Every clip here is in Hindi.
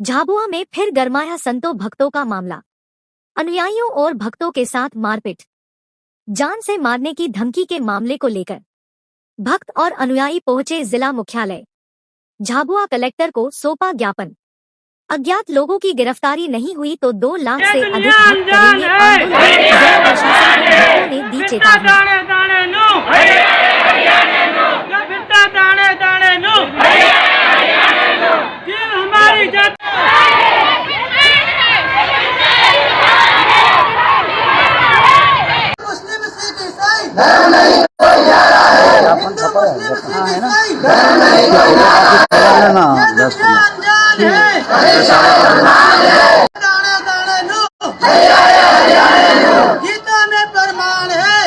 झाबुआ में फिर गरमाया संतों भक्तों का मामला। अनुयायियों और भक्तों के साथ मारपीट, जान से मारने की धमकी के मामले को लेकर भक्त और अनुयायी पहुंचे जिला मुख्यालय। झाबुआ कलेक्टर को सौंपा ज्ञापन। अज्ञात लोगों की गिरफ्तारी नहीं हुई तो 2 लाख से अधिक भक्त करेंगे आंदोलन। जिला प्रशासन को भक्तों ने दी चेतावनी। गीता में प्रमाण है,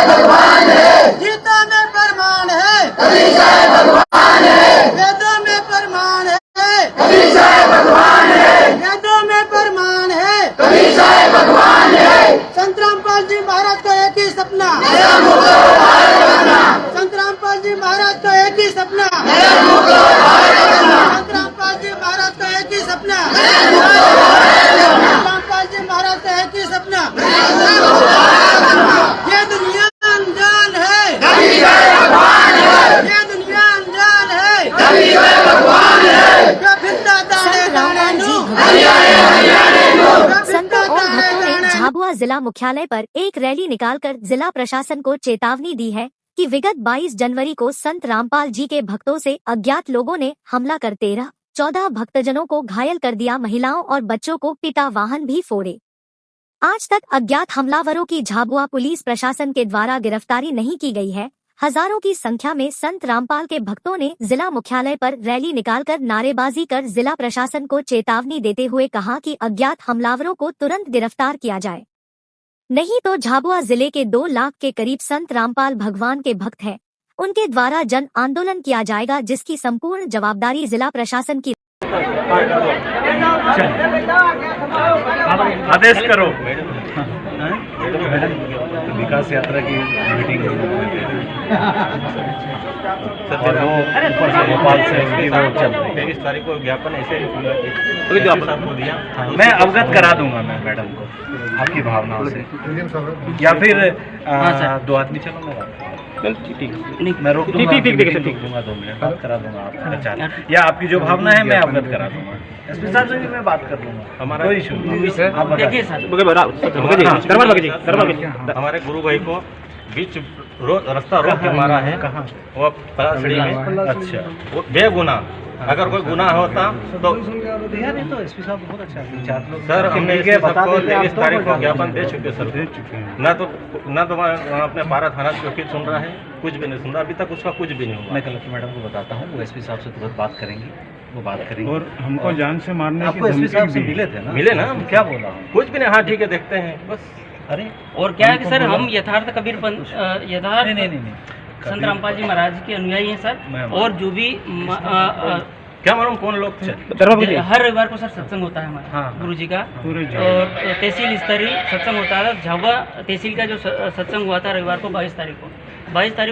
भगवान है। गीता में प्रमाण है, भगवान है। वेदों में प्रमाण है, भगवान है। वेदों में प्रमाण है, भगवान है। संत रामपाल जी महाराज का एक ही सपना, संत रामपाल जी महाराज का एक ही सपना, संत रामपाल जी महाराज का एक ही सपना, रामपाल जी महाराज का एक ही सपना। ये दुनिया अनजान है, ये दुनिया अनजान है, संतों और भक्तों ने झाबुआ जिला मुख्यालय पर एक रैली निकालकर जिला प्रशासन को चेतावनी दी है कि विगत 22 जनवरी को संत रामपाल जी के भक्तों से अज्ञात लोगों ने हमला कर 13-14 भक्तजनों को घायल कर दिया, महिलाओं और बच्चों को पिटा, वाहन भी फोड़े। आज तक अज्ञात हमलावरों की झाबुआ पुलिस प्रशासन के द्वारा गिरफ्तारी नहीं की गई है। हजारों की संख्या में संत रामपाल के भक्तों ने जिला मुख्यालय पर रैली निकालकर नारेबाजी कर जिला प्रशासन को चेतावनी देते हुए कहा कि अज्ञात हमलावरों को तुरंत गिरफ्तार किया जाए, नहीं तो झाबुआ जिले के 2 लाख के करीब संत रामपाल भगवान के भक्त हैं, उनके द्वारा जन आंदोलन किया जाएगा, जिसकी संपूर्ण जवाबदारी जिला प्रशासन की। आदेश करो। विकास यात्रा की मीटिंग भोपाल से वो चल रही है। 23 तारीख को ज्ञापन ऐसे मैं अवगत करा दूंगा मैं मैडम को आपकी भावनाओं से, या फिर 2 आदमी चलो मैं ठीक मैं रोक दूंगा, ठीक दूंगा 2 मिनट बात करा दूंगा आपका, या आपकी जो भावना है मैं अवगत करा दूंगा। एसपी साहब से भी मैं बात कर लूंगा, हमारा कोई इशू नहीं। हमारे गुरु भाई को बीच रास्ता रोक के मारा है। कहाँ? वो परासड़ी में। अच्छा, वो बेगुना, अगर कोई गुनाह होता तो तो एसपी साहब बहुत अच्छा है सर। हमने 23 तारीख को ज्ञापन दे चुके सर, दे चुके हैं। ना तो अपने 12 थाना चौकी सुन रहा है, कुछ भी नहीं सुन रहा अभी तक, उसका कुछ भी नहीं हुआ। मैं कलेक्टर मैडम को बताता हूँ, वो एसपी साहब से तुरंत बात करेंगी, वो बात करेंगे। और हमको जान से मारने आपको एसपी साहब से मिले थे ना? मिले ना, क्या बोला? कुछ भी नहीं, हाँ ठीक है देखते हैं बस। अरे और क्या है कि सर हम यथार्थ कबीर यथार्थ नहीं संत रामपाल जी महाराज के अनुयायी हैं सर, और जो भी क्या मालूम कौन लोग थे। हर रविवार को सर सत्संग होता है हमारा गुरु जी का, और तहसील स्तरीय सत्संग होता है। झाबुआ तहसील का जो सत्संग हुआ था रविवार को 22 तारीख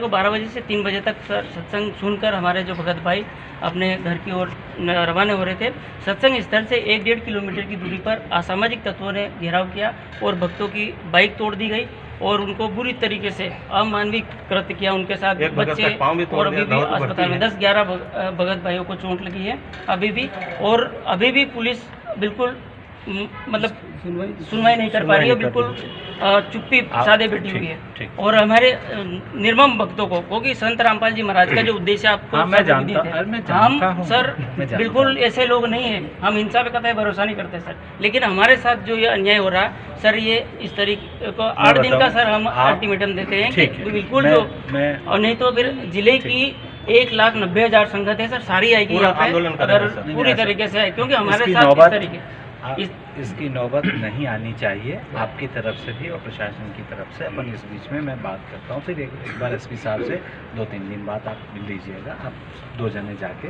को 12 बजे से 3 बजे तक सर सत्संग सुनकर हमारे जो भगत भाई अपने घर की ओर रवाना हो रहे थे। सत्संग स्थल से 1-1.5 किलोमीटर की दूरी पर असामाजिक तत्वों ने घेराव किया और भक्तों की बाइक तोड़ दी गई और उनको बुरी तरीके से अमानवीय कृत्य किया। उनके साथ बच्चे और अभी भी अस्पताल में 10-11 भगत भाइयों को चोट लगी है अभी भी, और अभी भी पुलिस बिल्कुल मतलब सुनवाई नहीं कर पा रही है, बिल्कुल चुप्पी साधे बैठी हुई है। और हमारे निर्मम भक्तों को, क्योंकि संत रामपाल जी महाराज का जो उद्देश्य आपको हम सर बिल्कुल ऐसे लोग नहीं हैं, हम हिंसा पे कतई भरोसा नहीं करते सर, लेकिन हमारे साथ जो ये अन्याय हो रहा है सर, ये इस तरीके को 8 दिन का सर हम अल्टीमेटम देते हैं कि बिल्कुल जो, और नहीं तो फिर जिले की 1,90,000 संगत है सर, सारी आएगी यहाँ पे अगर पूरी तरीके से है, क्योंकि हमारे साथ इस तरीके इसकी नौबत नहीं आनी चाहिए आपकी तरफ से भी और प्रशासन की तरफ से। अपन इस बीच में मैं बात करता हूँ, फिर एक बार एसपी साहब से 2-3 दिन बाद आप मिल लीजिएगा, आप 2 जने जाके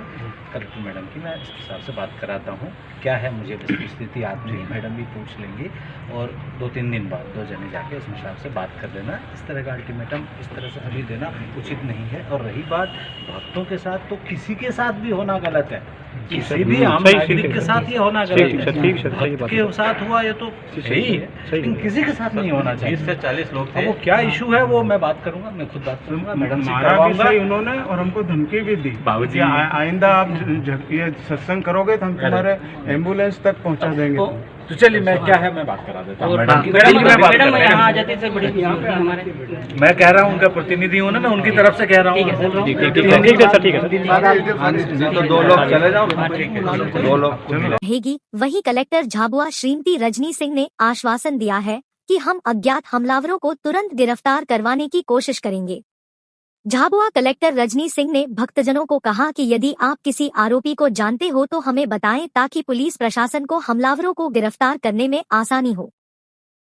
कलेक्टर मैडम की मैं एसपी साहब से बात कराता हूँ क्या है मुझे स्थिति, आप जो मैडम भी पूछ लेंगी, और 2-3 दिन बाद 2 जने जाके एसपी साहब से बात कर लेना। इस तरह का अल्टीमेटम इस तरह से अभी देना उचित नहीं है। और रही बात भक्तों के साथ, तो किसी के साथ भी होना गलत है। किसी भी आम नागरिक के साथ ये होना गलत के साथ हुआ ये तो सही है, लेकिन किसी के साथ नहीं होना चाहिए। 30 से 40 लोग थे। वो क्या इशू है वो मैं बात करूंगा, मैं खुद बात करूंगा, मैडम से मारा भी करवाऊंगा। सही उन्होंने और हमको धमकी भी दी बाबूजी, आइंदा आप ये सत्संग करोगे तो हम तुम्हारे एम्बुलेंस तक पहुंचा देंगे। तो चलिए मैं क्या है मैं बात करा देता हूँ। मैडम यहाँ आ जाती से बड़ी हमारे मैं कह रहा हूँ उनका प्रतिनिधि हूँ ना, मैं उनकी तरफ से कह रहा हूँ। ठीक है, तो 2 लोग चले जाओ, 2 लोग रहेगी। वहीं कलेक्टर झाबुआ श्रीमती रजनी सिंह ने आश्वासन दिया है कि हम अज्ञात हमलावरों को तुरंत गिरफ्तार करवाने की कोशिश करेंगे। झाबुआ कलेक्टर रजनी सिंह ने भक्तजनों को कहा कि यदि आप किसी आरोपी को जानते हो तो हमें बताएं ताकि पुलिस प्रशासन को हमलावरों को गिरफ्तार करने में आसानी हो।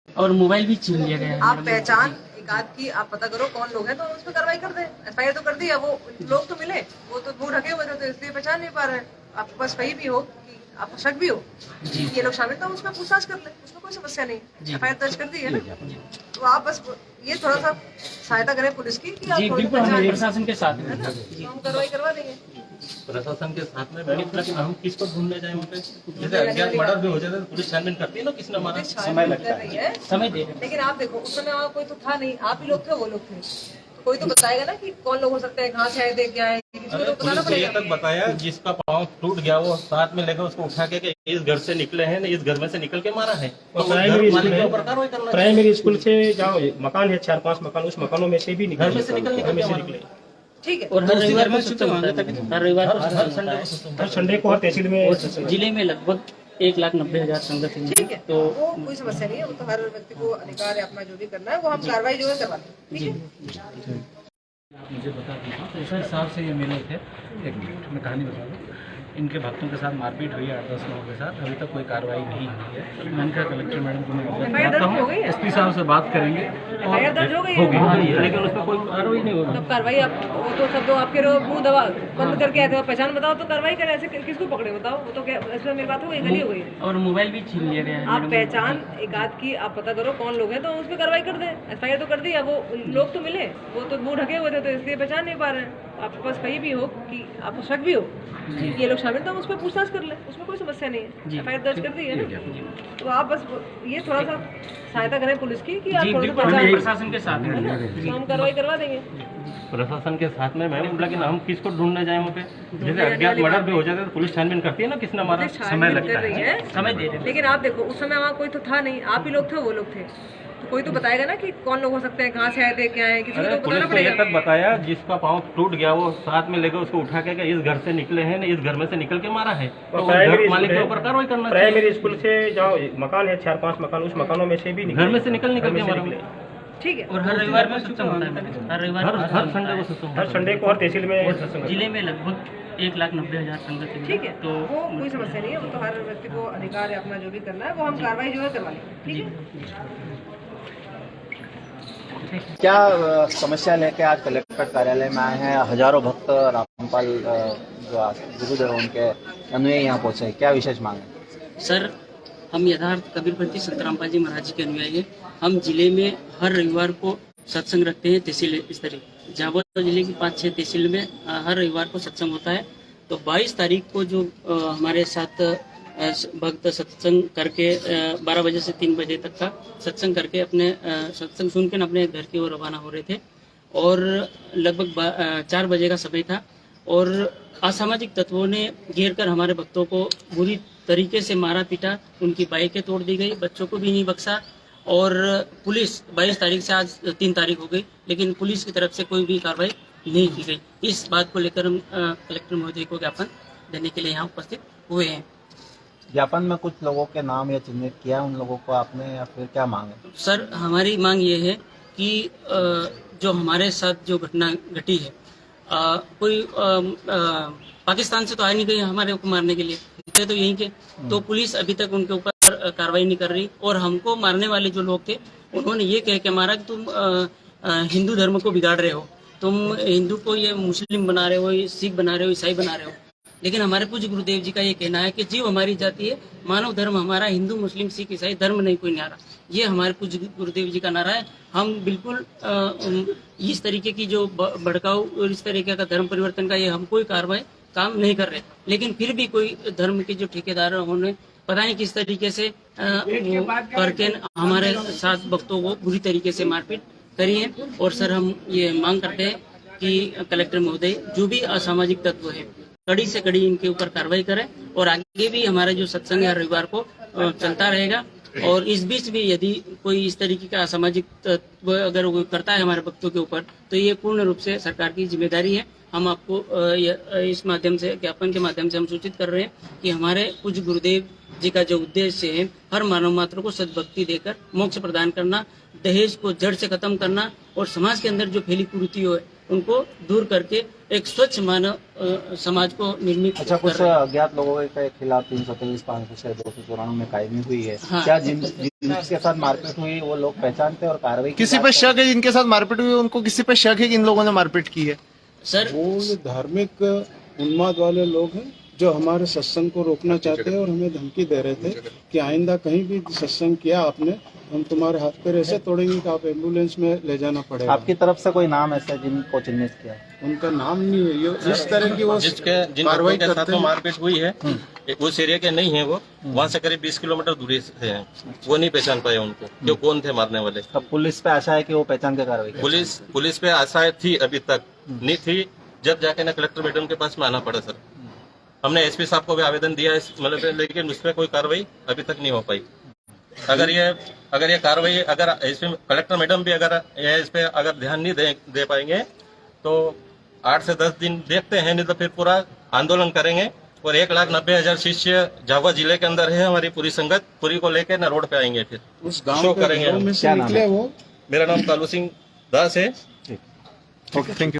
और मोबाइल भी छीन लिया गया है। आप पहचान एकाध की आप पता करो कौन लोग हैं तो उस पर कार्रवाई कर दें। एफआईआर तो कर दी है, वो लोग तो मिले, वो तो मुंह ढके हुए थे तो इसलिए पहचान नहीं पा रहे हैं। आपके पास कहीं भी हो कि आपको शक भी हो कि ये लोग शामिल, तो उसमें पूछताछ कर ले, उसमें कोई समस्या नहीं। एफआईआर दर्ज कर दी है ना, तो आप बस ये थोड़ा सा सहायता करें पुलिस की कि आप जी थोड़ी बिल्कुल, हम पहचान प्रशासन के साथ है ना, तो हम कार्रवाई करवा देंगे। प्रशासन के साथ में बैठ कर हम किसको ढूंढने जाए वहाँ पे? जैसे अज्ञात मर्डर भी हो जाता है तो पुलिस छानबीन करती है ना, किसने मारा। समय लगता है, समय दे रहे हैं। लेकिन आप देखो उस समय वहाँ कोई तो था नहीं, आप ही लोग थे, वो लोग थे, तो कोई तो बताएगा ना कि कौन लोग हो सकते हैं, कहाँ से आए थे, क्या है, किसी को तो बताना पुलिस को ये पड़ेगा। तक बताया जिसका पाँव टूट गया वो साथ में लेकर उसको उठा के इस घर से निकले हैं, इस घर में से निकल के मारा है, तो प्राइमरी घर मालिक के ऊपर कार्रवाई करना चाहिए। प्राइमरी स्कूल से जाओ, मकान है 4-5 मकान, उस मकानों में से भी घर में से निकल निकले। ठीक है, और हर रविवार को सत्संग होता है। हर रविवार को हर सत्संग संडे होता को है। सत्संग हर संडे को हर तहसील में और जिले में लगभग 1,90,000 संगत हैं। ठीक है, तो वो कोई समस्या नहीं है, वो तो हर व्यक्ति को अधिकार है अपना जो भी करना है वो हम कार्रवाई जो है करवा दें। ठीक है, मुझे बता दीजिए तो उस हिसाब से ये मिले थे। एक मिनट मैं कहानी बता दूँ। इनके भक्तों के साथ मारपीट हुई है 8-10 लोगों के साथ, अभी तक कोई कार्रवाई नहीं हुई है। मैंने कहा कलेक्टर मैडम को मैं अवगत कराता हूँ, एसपी साहब से बात करेंगे एफआईआर दर्ज हो गई है, लेकिन उस पर कोई कार्रवाई नहीं होगी। तब कार्रवाई आप वो तो सब लोग आपके मुंह दवा बंद करके आए थे, पहचान बताओ तो कार्रवाई करें। ऐसे किसको पकड़े बताओ, वो तो क्या इसमें मेरी बात हो गई, गली हो गई। और मोबाइल भी छीन लिया गया है। आप पहचान एकाध की आप पता करो कौन लोग हैं तो उस पर कार्रवाई कर दें। एफआईआर तो कर दी है, वो लोग तो मिले, वो तो मुंह ढके हुए थे तो इसलिए पहचान नहीं पा रहे हैं। आपके पास कहीं भी हो कि आपको शक भी हो कि ये लोग शामिल, तो उस पर पूछताछ कर ले, उसमें कोई समस्या नहीं है। एफआईआर दर्ज कर दी है ना, तो आप बस ये थोड़ा सा सहायता करें पुलिस की कि आप जी थोड़ा सा बिल्कुल, हम पहचान प्रशासन के साथ है ना, हैं। तो हम कार्रवाई करवा देंगे। प्रशासन के साथ में मैम, लेकिन हम किसको ढूंढने जाए वहाँ पे? जैसे अज्ञात मर्डर भी हो जाता है तो पुलिस छानबीन करती है ना, किसने मारा। समय लगता है, समय दे रहे हैं। लेकिन आप देखो उस समय वहाँ कोई तो था नहीं, आप ही लोग थे, वो लोग थे, तो कोई तो बताएगा ना कि कौन लोग हो सकते हैं, कहाँ से आए थे, क्या है, किसी को तो पुलिस बताना को ये पड़ेगा। तक बताया जिसका पाँव टूट गया वो साथ में लेकर उसको उठा के इस घर से निकले हैं, इस घर में से निकल के मारा है, तो घर मालिक के ऊपर कार्रवाई करना चाहिए। प्राइमरी स्कूल से जाओ, मकान है 4-5 मकान, उस मकानों में से भी घर में से निकल के मारा। ठीक है, और हर रविवार को सत्संग होता है। हर रविवार को हर संडे को सत्संग हर संडे को हर तहसील में जिले में लगभग 1,90,000 संगत हैं। ठीक है, तो वो कोई समस्या नहीं है, वो तो हर व्यक्ति को अधिकार है अपना जो भी करना है वो हम कार्रवाई जो है करवा लेंगे। ठीक है, क्या समस्या लेके आज कलेक्टर कार्यालय में आए हैं? हजारों भक्त रामपाल जो आज गुरुदेव उनके अनुयायी यहाँ पहुँचे, क्या विशेष मांग है? सर, हम यथार्थ कबीरपंथी संत रामपाल जी महाराज जी के अनुयायी हैं। हम जिले में हर रविवार को सत्संग रखते हैं तहसील स्तरीय। झाबुआ जिले की 5-6 तहसील में हर रविवार को सत्संग होता है। तो 22 तारीख को जो हमारे साथ भक्त सत्संग करके 12 बजे से 3 बजे तक का सत्संग करके अपने सत्संग सुन के अपने घर की ओर रवाना हो रहे थे और लगभग 4 बजे का समय था और असामाजिक तत्वों ने घेर कर हमारे भक्तों को बुरी तरीके से मारा पीटा, उनकी बाइकें तोड़ दी गई, बच्चों को भी नहीं बख्शा और पुलिस 22 तारीख से आज 3 तारीख हो गई, लेकिन पुलिस की तरफ से कोई भी कार्रवाई नहीं की गई। इस बात को लेकर हम कलेक्टर महोदय को ज्ञापन देने के लिए यहाँ उपस्थित हुए हैं। ज्ञापन में कुछ लोगों के नाम या चिन्हित किया उन लोगों को आपने, या फिर क्या मांग है? सर, हमारी मांग ये है कि जो हमारे साथ जो घटना घटी है, कोई पाकिस्तान से तो आ नहीं गई हमारे को मारने के लिए, थे तो यहीं के, तो पुलिस अभी तक उनके ऊपर कार्रवाई नहीं कर रही और हमको मारने वाले जो लोग थे उन्होंने ये कह के मारा कि तुम हिंदू धर्म को बिगाड़ रहे हो, तुम हिंदू को ये मुस्लिम बना रहे हो, सिख बना रहे हो, ईसाई बना रहे हो। लेकिन हमारे पूज्य गुरुदेव जी का ये कहना है कि जीव हमारी जाति है, मानव धर्म हमारा, हिंदू मुस्लिम सिख ईसाई धर्म नहीं कोई नारा। ये हमारे पूज्य गुरुदेव जी का नारा है। हम बिल्कुल इस तरीके की जो भड़काऊ और इस तरीके का धर्म परिवर्तन का ये हम कोई कार्रवाई काम नहीं कर रहे, लेकिन फिर भी कोई धर्म के जो ठेकेदार उन्होंने पता नहीं किस तरीके से वो करके हमारे साथ भक्तों को बुरी तरीके से मारपीट करी है। और सर हम ये मांग करते हैं कि कलेक्टर महोदय जो भी असामाजिक तत्व है कड़ी से कड़ी इनके ऊपर कार्रवाई करें, और आगे भी हमारा जो सत्संग है रविवार को चलता रहेगा। और इस बीच भी यदि कोई इस तरीके का असामाजिक तत्व अगर वो करता है हमारे भक्तों के ऊपर, तो ये पूर्ण रूप से सरकार की जिम्मेदारी है। हम आपको इस माध्यम से, ज्ञापन के माध्यम से हम सूचित कर रहे हैं कि हमारे पूज्य गुरुदेव जी का जो उद्देश्य है हर मानव मात्र को सद्भक्ति देकर मोक्ष प्रदान करना, दहेज को जड़ से खत्म करना, और समाज के अंदर जो फैली कुरीतियों है उनको दूर करके एक स्वच्छ मानव समाज को निर्मित। अच्छा, कुछ अज्ञात लोगों के खिलाफ 323, 506, 294 में कायमी हुई है। हाँ। क्या जिनके साथ मारपीट हुई वो लोग पहचानते हैं और कार्रवाई किसी पे शक है जिनके साथ मारपीट हुई, उनको किसी पे शक है कि इन लोगों ने मारपीट की है? सर वो धार्मिक उन्माद वाले लोग हैं जो हमारे सत्संग को रोकना चाहते हैं और हमें धमकी दे रहे थे कि आइंदा कहीं भी सत्संग किया आपने, हम तुम्हारे हाथ पैर ऐसे तोड़ेंगे कि आप एम्बुलेंस में ले जाना पड़ेगा। आपकी तरफ से कोई नाम ऐसा जिनको चिन्हित किया? उनका नाम नहीं है, ये इस तरह की वो जिन कार्रवाई के साथ करते वो हैं। मारपीट हुई है उस एरिया के नहीं है, वो वहाँ से करीब 20 किलोमीटर दूरी से हैं। वो नहीं पहचान पाए उनको जो कौन थे मारने वाले। तब पुलिस पे आशा है कि वो पहचान के कार्रवाई करेगी। पुलिस पे आशा थी, अभी तक नहीं थी, जब जाके ना कलेक्टर मैडम के पास में आना पड़ा सर। हमने एसपी साहब को भी आवेदन दिया इस मतलब, लेकिन उस पर कोई कार्रवाई अभी तक नहीं हो पाई। अगर ये कार्रवाई अगर एसपी कलेक्टर मैडम भी अगर इस पे अगर ध्यान नहीं दे पाएंगे तो 8 से 10 दिन देखते हैं, नहीं तो फिर पूरा आंदोलन करेंगे। और 1,90,000 शिष्य झाबुआ जिले के अंदर है, हमारी पूरी संगत पूरी को लेकर ना रोड पे आएंगे, फिर उस गांव शो के करेंगे। गांव में से निकले वो। मेरा नाम कालू सिंह दास है। Okay, thank you.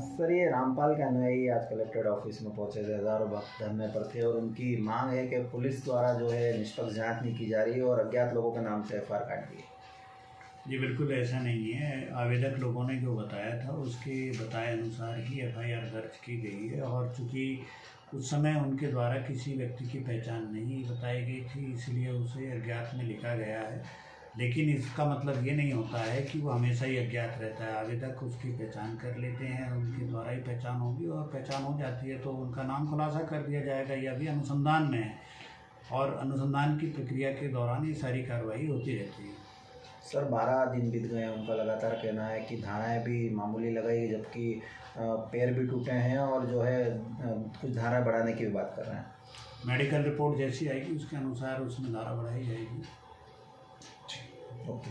सर, ये रामपाल के अनुयायी आज कलेक्ट्रेट ऑफिस में पहुंचे थे, हजारों भक्त धरने पर थे और उनकी मांग है कि पुलिस द्वारा जो है निष्पक्ष जांच नहीं की जा रही है और अज्ञात लोगों के नाम से एफआईआर काट दी है। जी बिल्कुल ऐसा नहीं है। आवेदक लोगों ने जो बताया था उसके बताए अनुसार ही एफआईआर दर्ज की गई है, और चूँकि उस समय उनके द्वारा किसी व्यक्ति की पहचान नहीं बताई गई थी, इसलिए उसे अज्ञात में लिखा गया है। लेकिन इसका मतलब ये नहीं होता है कि वो हमेशा ही अज्ञात रहता है। आवेदक उसकी पहचान कर लेते हैं, उनके द्वारा ही पहचान होगी, और पहचान हो जाती है तो उनका नाम खुलासा कर दिया जाएगा। यह भी अनुसंधान में है, और अनुसंधान की प्रक्रिया के दौरान ये सारी कार्रवाई होती रहती है। सर, 12 दिन बीत गए हैं, उनका लगातार कहना है कि धाराएं भी मामूली लगाई जबकि पैर भी टूटे हैं, और जो है कुछ धारा बढ़ाने की भी बात कर रहे हैं। मेडिकल रिपोर्ट जैसी आएगी उसके अनुसार उसमें धारा बढ़ाई जाएगी। ओके।